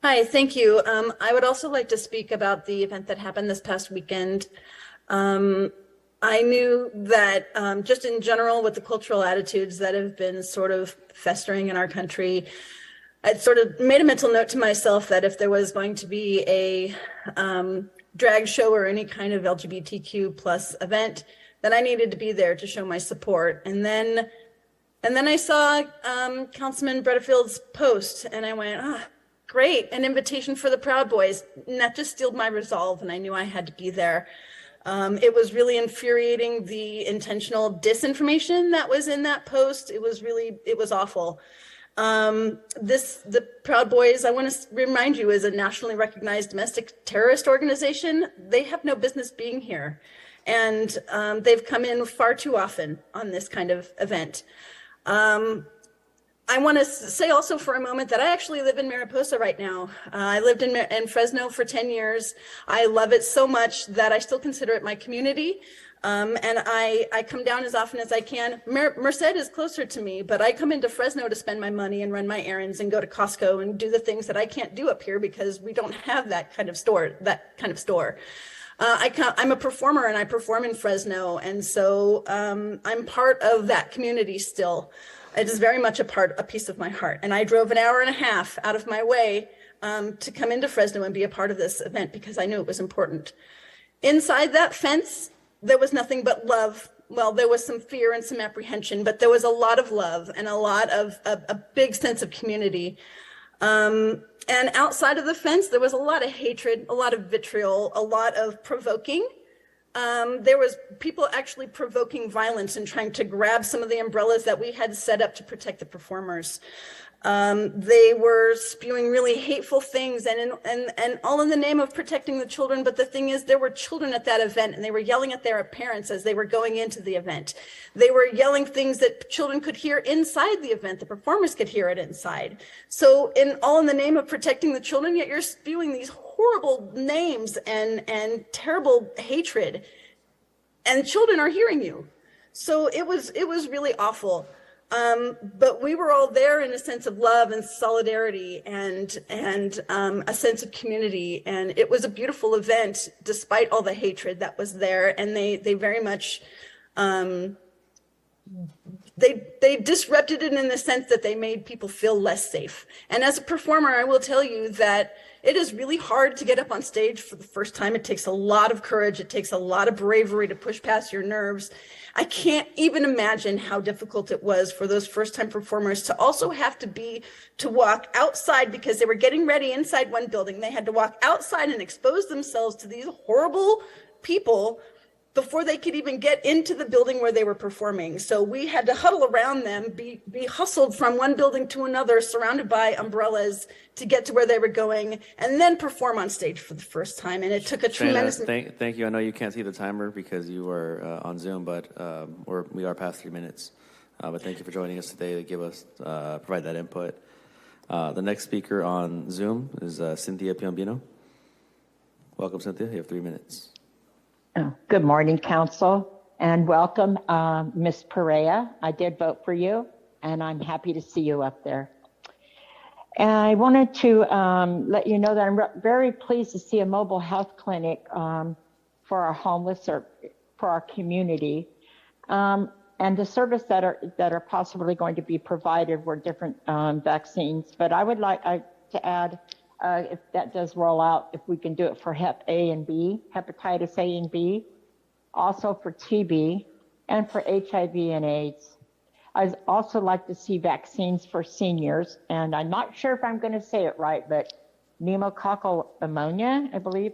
Hi, thank you. I would also like to speak about the event that happened this past weekend. Um, I knew that just in general, with the cultural attitudes that have been sort of festering in our country, I'd sort of made a mental note to myself that if there was going to be a drag show or any kind of LGBTQ plus event, that I needed to be there to show my support. And then I saw Councilman Bredefield's post, and I went, ah, great, an invitation for the Proud Boys. And that just steeled my resolve, and I knew I had to be there. It was really infuriating, the intentional disinformation that was in that post. It was awful. The Proud Boys, I want to remind you, is a nationally recognized domestic terrorist organization. They have no business being here. And they've come in far too often on this kind of event. I want to say also for a moment that I actually live in Mariposa right now. I lived in Fresno for 10 years. I love it so much that I still consider it my community. And I come down as often as I can. Merced is closer to me, but I come into Fresno to spend my money and run my errands and go to Costco and do the things that I can't do up here because we don't have that kind of store. I'm a performer and I perform in Fresno. And so I'm part of that community still. It is very much a piece of my heart. And I drove an hour and a half out of my way to come into Fresno and be a part of this event because I knew it was important. Inside that fence, there was nothing but love. Well, there was some fear and some apprehension, but there was a lot of love and a big sense of community. And outside of the fence, there was a lot of hatred, a lot of vitriol, a lot of provoking. There was people actually provoking violence and trying to grab some of the umbrellas that we had set up to protect the performers. They were spewing really hateful things and all in the name of protecting the children. But the thing is, there were children at that event and they were yelling at their parents as they were going into the event. They were yelling things that children could hear inside the event. The performers could hear it inside. So all in the name of protecting the children, yet you're spewing these horrible names and terrible hatred, and children are hearing you. So it was really awful. But we were all there in a sense of love and solidarity and a sense of community. And it was a beautiful event, despite all the hatred that was there. And they very much, they disrupted it in the sense that they made people feel less safe. And as a performer, I will tell you that it is really hard to get up on stage for the first time. It takes a lot of courage. It takes a lot of bravery to push past your nerves. I can't even imagine how difficult it was for those first-time performers to also have to walk outside because they were getting ready inside one building. They had to walk outside and expose themselves to these horrible people before they could even get into the building where they were performing. So we had to huddle around them, be hustled from one building to another, surrounded by umbrellas to get to where they were going, and then perform on stage for the first time. And it took a tremendous... Thank you. I know you can't see the timer because you are on Zoom, but we are past 3 minutes. But thank you for joining us today to provide that input. The next speaker on Zoom is Cynthia Piombino. Welcome, Cynthia. You have 3 minutes. Good morning, Council, and welcome, Ms. Perea. I did vote for you, and I'm happy to see you up there. And I wanted to let you know that I'm very pleased to see a mobile health clinic for our homeless or for our community, and the service that are possibly going to be provided were different vaccines. But I would like to add. If that does roll out, if we can do it for Hep A and B, hepatitis A and B, also for TB, and for HIV and AIDS. I'd also like to see vaccines for seniors, and I'm not sure if I'm going to say it right, but pneumococcal pneumonia, I believe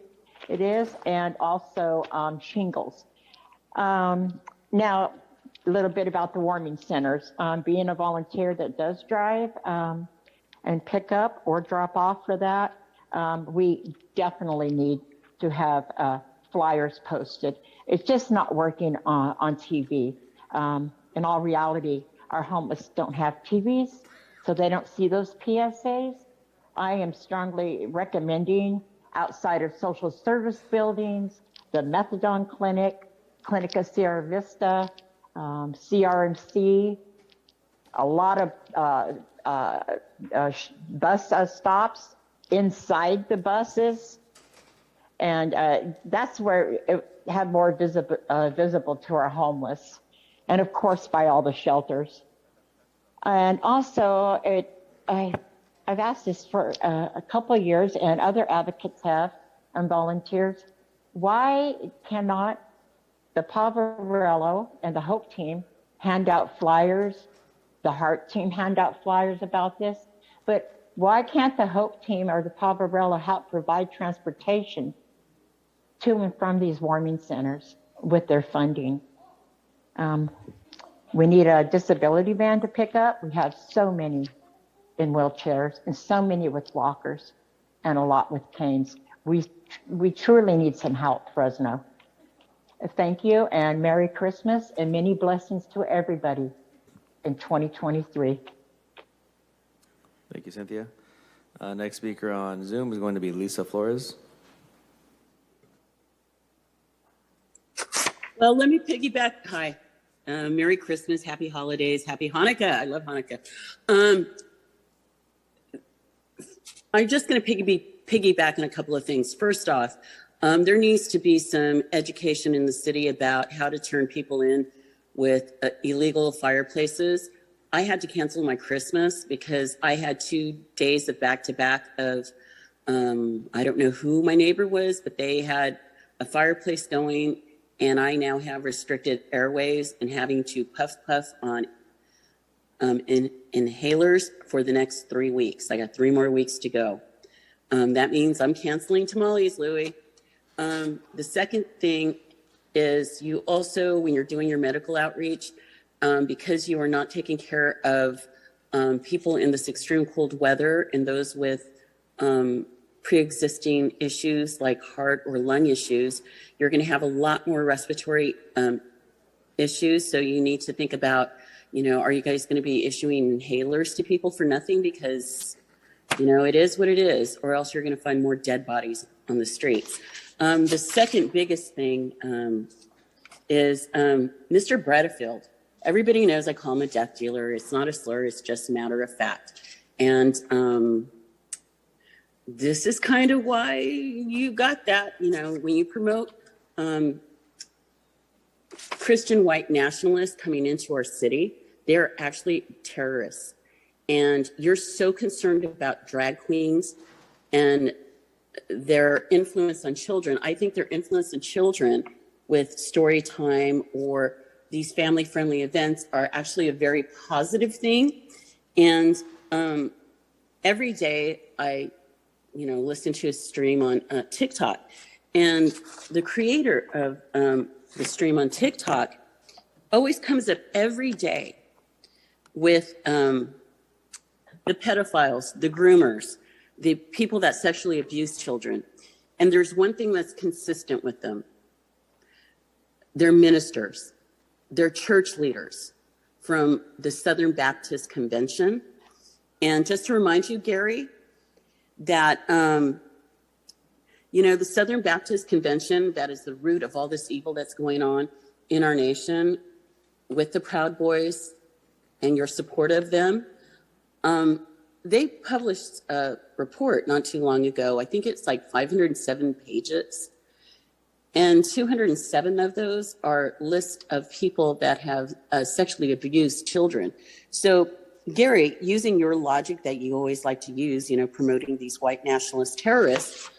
it is, and also shingles. Now, a little bit about the warming centers. Being a volunteer that does drive, and pick up or drop off for that, we definitely need to have flyers posted. It's just not working on TV. In all reality, our homeless don't have TVs, so they don't see those PSAs. I am strongly recommending outside of social service buildings, the methadone clinic, Clinica Sierra Vista, CRMC, a lot of bus stops inside the buses, and that's where it had more visible to our homeless, and of course by all the shelters. And also, I've asked this for a couple of years, and other advocates have, and volunteers. Why cannot the Poverello and the Hope team hand out flyers? The Heart team hand out flyers about this, but why can't the Hope team or the Poverello help provide transportation to and from these warming centers with their funding? We need a disability van to pick up. We have so many in wheelchairs and so many with walkers and a lot with canes. We truly need some help, Fresno. Thank you, and Merry Christmas and many blessings to everybody in 2023. Thank you, Cynthia. Next speaker on Zoom is going to be Lisa Flores. Well, let me piggyback. Hi. Merry Christmas, Happy Holidays, Happy Hanukkah. I love Hanukkah. I'm just going to piggyback on a couple of things. First off, there needs to be some education in the city about how to turn people in with illegal fireplaces. I had to cancel my Christmas because I had 2 days of back-to-back of, I don't know who my neighbor was, but they had a fireplace going, and I now have restricted airways and having to puff on inhalers for the next 3 weeks. I got 3 more weeks to go. That means I'm canceling tamales, Louie. The second thing is you also, when you're doing your medical outreach, because you are not taking care of people in this extreme cold weather and those with pre-existing issues like heart or lung issues, you're going to have a lot more respiratory issues. So you need to think about, are you guys going to be issuing inhalers to people for nothing? Because, it is what it is, or else you're going to find more dead bodies on the streets. The second biggest thing is Mr. Bredefield. Everybody knows I call him a death dealer. It's not a slur. It's just a matter of fact. And this is kind of why you got that, when you promote Christian white nationalists coming into our city, they're actually terrorists. And you're so concerned about drag queens and their influence on children. I think their influence on children with story time or these family-friendly events are actually a very positive thing. And every day I, listen to a stream on TikTok. And the creator of the stream on TikTok always comes up every day with the pedophiles, the groomers, the people that sexually abuse children. And there's one thing that's consistent with them. They're ministers. They're church leaders from the Southern Baptist Convention. And just to remind you, Gary, that, the Southern Baptist Convention, that is the root of all this evil that's going on in our nation with the Proud Boys and your support of them. They published a report not too long ago. I think it's like 507 pages. And 207 of those are lists of people that have sexually abused children. So, Gary, using your logic that you always like to use, promoting these white nationalist terrorists,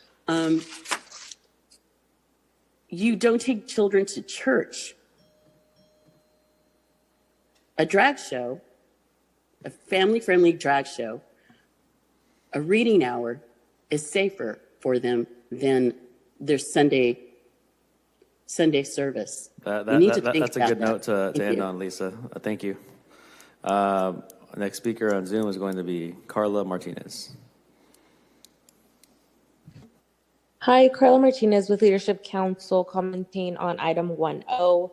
you don't take children to church. A drag show, a family-friendly drag show, a reading hour is safer for them than their Sunday service. That's a good note to end on, Lisa. Thank you. Next speaker on Zoom is going to be Carla Martinez. Hi, Carla Martinez with Leadership Council commenting on item 1.0.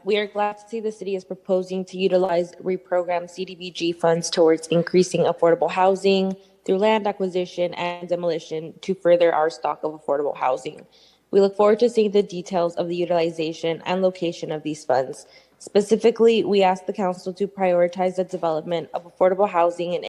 We are glad to see the city is proposing to utilize reprogram CDBG funds towards increasing affordable housing through land acquisition and demolition to further our stock of affordable housing. We look forward to seeing the details of the utilization and location of these funds. Specifically, we ask the council to prioritize the development of affordable housing in